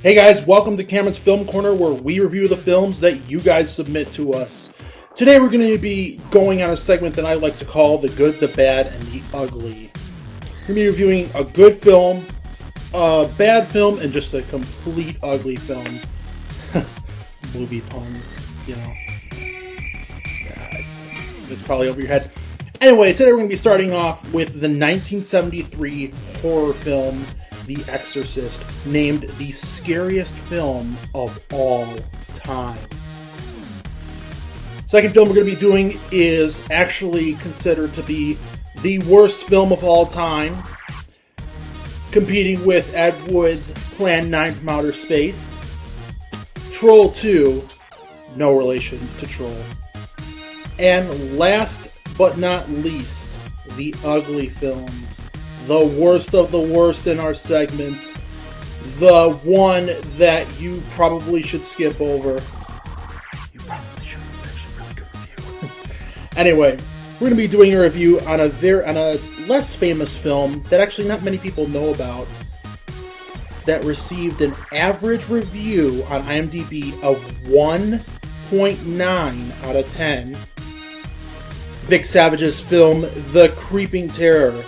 Hey guys, welcome to Cameron's Film Corner, where we review the films that you guys submit to us. Today we're going to be going on a segment that I like to call The Good, the Bad, and the Ugly. We're going to be reviewing a good film, a bad film, and just a complete ugly film. Movie puns, you know. It's probably over your head. Anyway, today we're going to be starting off with the 1973 horror film The Exorcist, named the scariest film of all time. Second film we're going to be doing is actually considered to be the worst film of all time, competing with Ed Wood's Plan 9 from Outer Space, Troll 2, no relation to Troll, and last but not least, the ugly film. The worst of the worst in our segment. The one that you probably should skip over. You probably should. It's actually a really good review. Anyway, we're going to be doing a review on a less famous film that actually not many people know about, that received an average review on IMDb of 1.9 out of 10. Vic Savage's film, The Creeping Terror.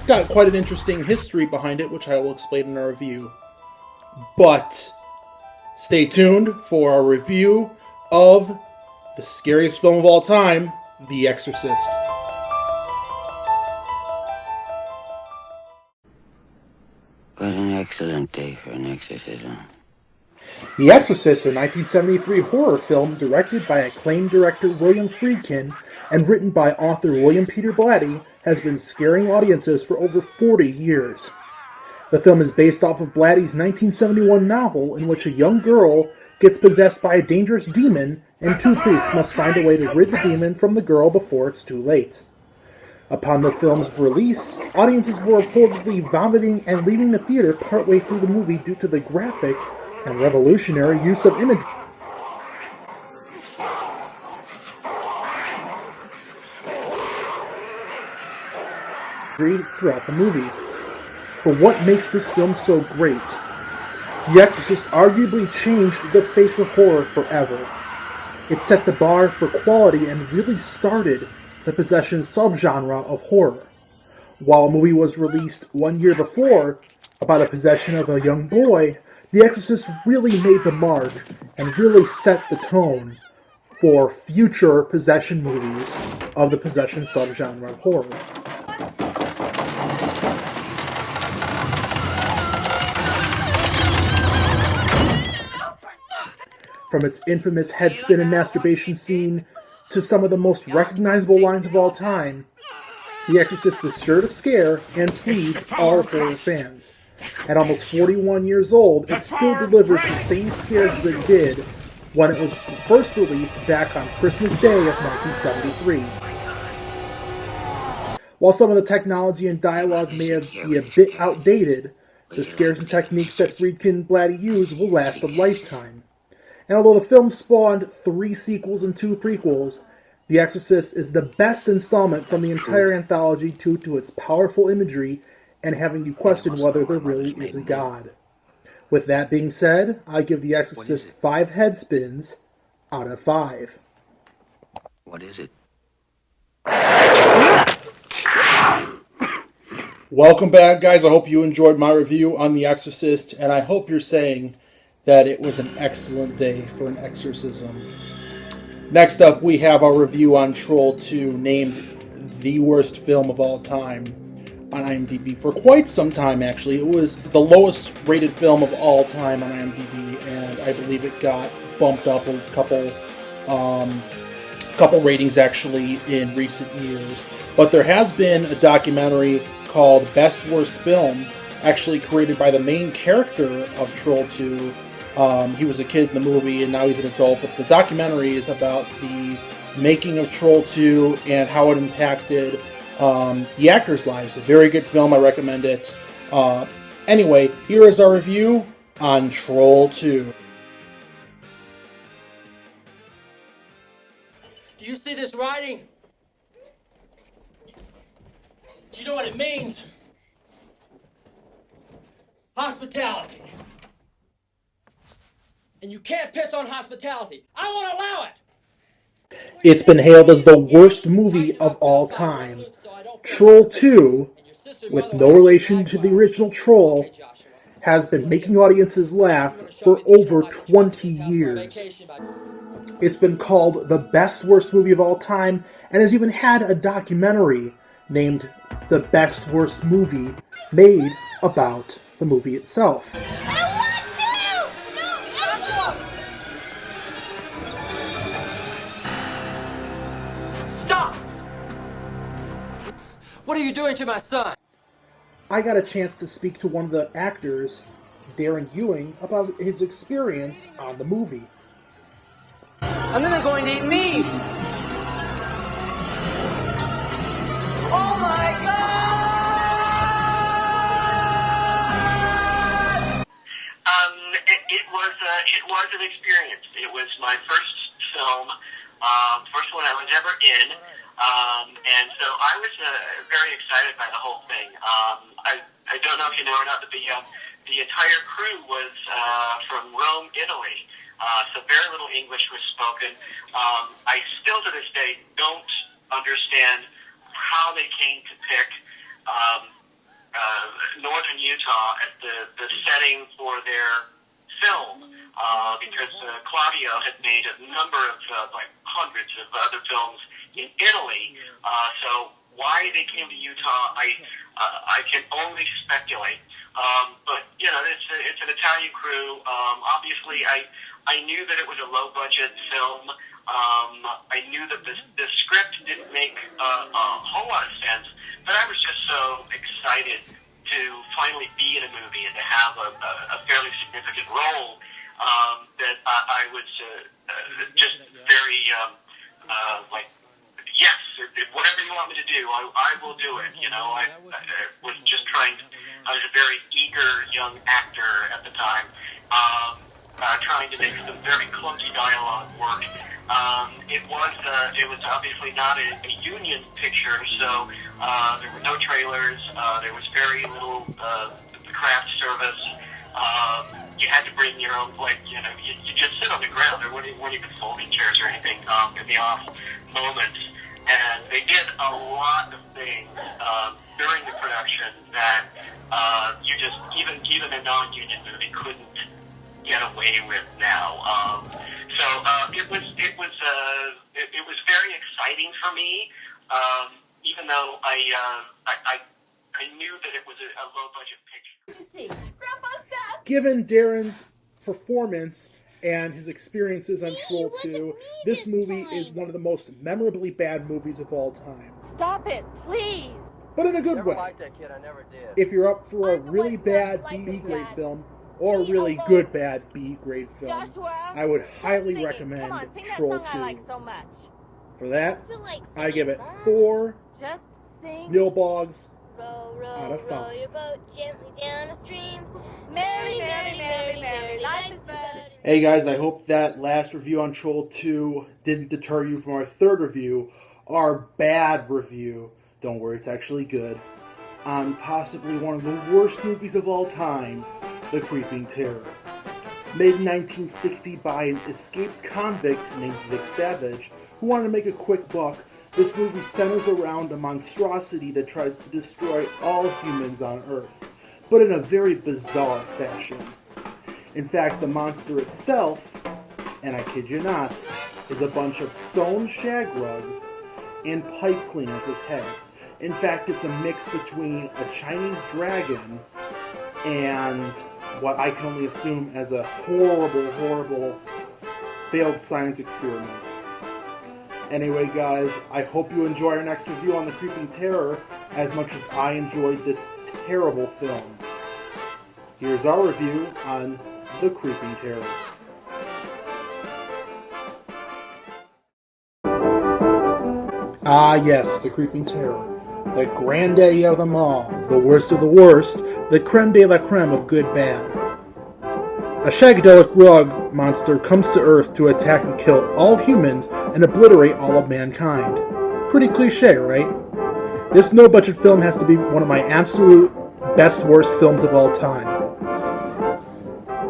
Got quite an interesting history behind it, which I will explain in our review. But stay tuned for our review of the scariest film of all time, The Exorcist. What an excellent day for an exorcism. The Exorcist, a 1973 horror film directed by acclaimed director William Friedkin and written by author William Peter Blatty, has been scaring audiences for over 40 years. The film is based off of Blatty's 1971 novel in which a young girl gets possessed by a dangerous demon and two priests must find a way to rid the demon from the girl before it's too late. Upon the film's release, audiences were reportedly vomiting and leaving the theater partway through the movie due to the graphic and revolutionary use of imagery throughout the movie. But what makes this film so great? The Exorcist arguably changed the face of horror forever. It set the bar for quality and really started the possession subgenre of horror. While a movie was released 1 year before about a possession of a young boy, The Exorcist really made the mark and really set the tone for future possession movies of the possession subgenre of horror. From its infamous head spin and masturbation scene to some of the most recognizable lines of all time, The Exorcist is sure to scare and please all horror fans. At almost 41 years old, it still delivers the same scares as it did when it was first released back on Christmas Day of 1973. While some of the technology and dialogue may be a bit outdated, the scares and techniques that Friedkin and Blatty use will last a lifetime. And although the film spawned 3 sequels and 2 prequels, The Exorcist is the best installment from the entire anthology due to its powerful imagery and having you question whether there really is a god. With that being said, I give The Exorcist 5 head spins out of 5. What is it? Welcome back, guys. I hope you enjoyed my review on The Exorcist, and I hope you're saying that it was an excellent day for an exorcism. Next up, we have our review on Troll 2, named the worst film of all time on IMDb for quite some time, actually. It was the lowest rated film of all time on IMDb, and I believe it got bumped up a couple ratings, actually, in recent years. But there has been a documentary called Best Worst Film, actually created by the main character of Troll 2. He was a kid in the movie, and now he's an adult, but the documentary is about the making of Troll 2 and how it impacted the actors' lives. A very good film. I recommend it. Anyway, here is our review on Troll 2. Do you see this writing? Do you know what it means? Hospitality. And you can't piss on hospitality. I won't allow it! It's been hailed as the worst movie of all time. Troll 2, with no relation to the original Troll, has been making audiences laugh for over 20 years. It's been called the best worst movie of all time, and has even had a documentary named The Best Worst Movie made about the movie itself. Stop! What are you doing to my son? I got a chance to speak to one of the actors, Darren Ewing, about his experience on the movie. And then they're going to eat me! Oh my God! It was an experience. It was my first film, first one I was ever in, and so I was very excited by the whole thing. I don't know if you know or not, but the entire crew was from Rome, Italy. So very little English was spoken. I still to this day don't understand how they came to pick northern Utah as the setting for their film, because Claudio had made a number of, like hundreds of other films in Italy. So why they came to Utah, I can only speculate. But you know, it's an Italian crew. Obviously, I knew that it was a low budget film. I knew that the script didn't make a whole lot of sense, but I was just so excited to finally be in a movie and to have a fairly significant role that I was just very like, yes, whatever you want me to do, I will do it. You know, I was just trying to, I was a very eager young actor at the time, trying to make some very close dialogue work. It was obviously not a union picture, so there were no trailers. There was very little craft service. You had to bring your own, like, you know, you just sit on the ground. There weren't even folding chairs or anything in the off moments. And they did a lot of things during the production that you just, even a non-union movie couldn't get away with now. So it was very exciting for me, even though I knew that it was a low budget picture. What did you see? Grandpa's death. Given Darren's performance and his experiences on Troll 2, this movie is one of the most memorably bad movies of all time. Stop it, please. But in a good way. Liked that kid, I never did. If you're up for a really bad B-grade film, or a really good bad B-grade film, I would highly recommend Troll 2. I like so much. For that, I give it 4 Just sing. Nilbogs Row, row, out of 5. row your boat gently down a stream. Merry, merry, merry, merry, life is but... Hey guys, I hope that last review on Troll 2 didn't deter you from our third review, our bad review. Don't worry, it's actually good. On possibly one of the worst movies of all time, The Creeping Terror. Made in 1960 by an escaped convict named Vic Savage, who wanted to make a quick buck, this movie centers around a monstrosity that tries to destroy all humans on Earth, but in a very bizarre fashion. In fact, the monster itself, and I kid you not, is a bunch of sewn shag rugs and pipe cleaners as heads. In fact, it's a mix between a Chinese dragon and what I can only assume as a horrible, horrible failed science experiment. Anyway, guys, I hope you enjoy our next review on The Creeping Terror as much as I enjoyed this terrible film. Here's our review on The Creeping Terror. Ah yes, The Creeping Terror. The grandaddy of them all, the worst of the worst, the creme de la creme of good bad. A shagadelic rug monster comes to Earth to attack and kill all humans and obliterate all of mankind. Pretty cliche, right? This no-budget film has to be one of my absolute best worst films of all time.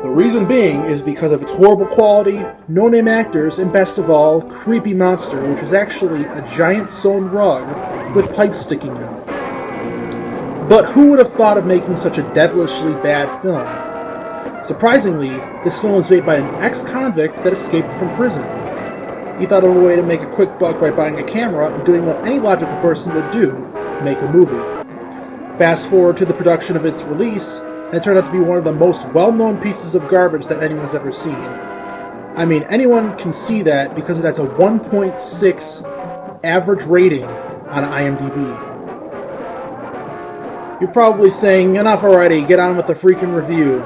The The reason being is because of its horrible quality, no-name actors, and best of all, creepy monster, which was actually a giant sewn rug with pipes sticking out. But who would have thought of making such a devilishly bad film? Surprisingly, this film was made by an ex-convict that escaped from prison. He thought of a way to make a quick buck by buying a camera and doing what any logical person would do, make a movie. Fast forward to the production of its release, and it turned out to be one of the most well-known pieces of garbage that anyone's ever seen. I mean, anyone can see that because it has a 1.6 average rating on IMDb. You're probably saying, enough already, get on with the freaking review.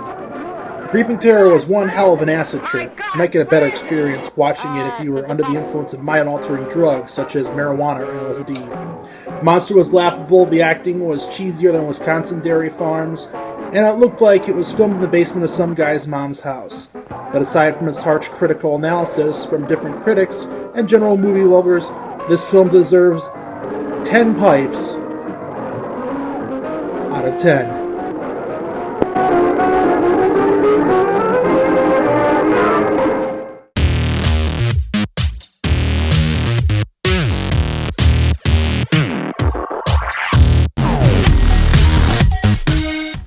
The Creeping Terror was one hell of an acid trip. You might get a better experience watching it if you were under the influence of mind-altering drugs such as marijuana or LSD. Monster was laughable, the acting was cheesier than Wisconsin dairy farms, and it looked like it was filmed in the basement of some guy's mom's house. But aside from its harsh critical analysis from different critics and general movie lovers, this film deserves 10 pipes out of 10.